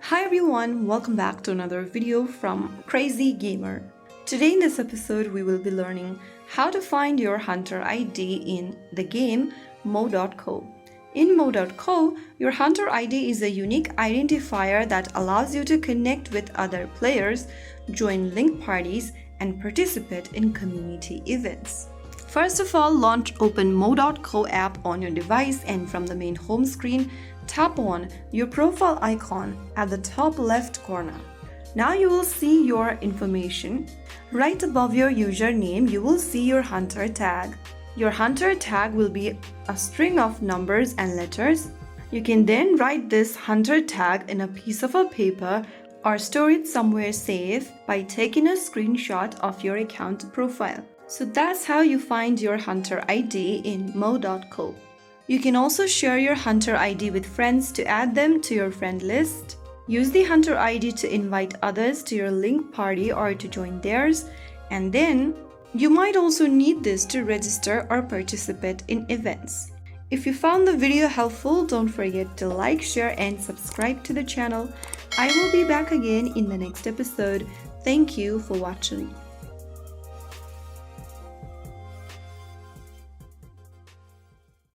Hi everyone, welcome back to another video from Crazy Gamer. Today in this episode we will be learning how to find your Hunter ID in the game Mo.co. In Mo.co, your Hunter ID is a unique identifier that allows you to connect with other players, join link parties, and participate in community events. First of all, launch open Mo.co app on your device, and from the main home screen, tap on your profile icon at the top left corner. Now you will see your information. Right above your username, you will see your Hunter tag. Your Hunter tag will be a string of numbers and letters. You can then write this Hunter tag in a piece of a paper or store it somewhere safe by taking a screenshot of your account profile. So that's how you find your Hunter ID in Mo.co. You can also share your Hunter ID with friends to add them to your friend list. Use the Hunter ID to invite others to your link party or to join theirs. And then, you might also need this to register or participate in events. If you found the video helpful, don't forget to like, share, and subscribe to the channel. I will be back again in the next episode. Thank you for watching.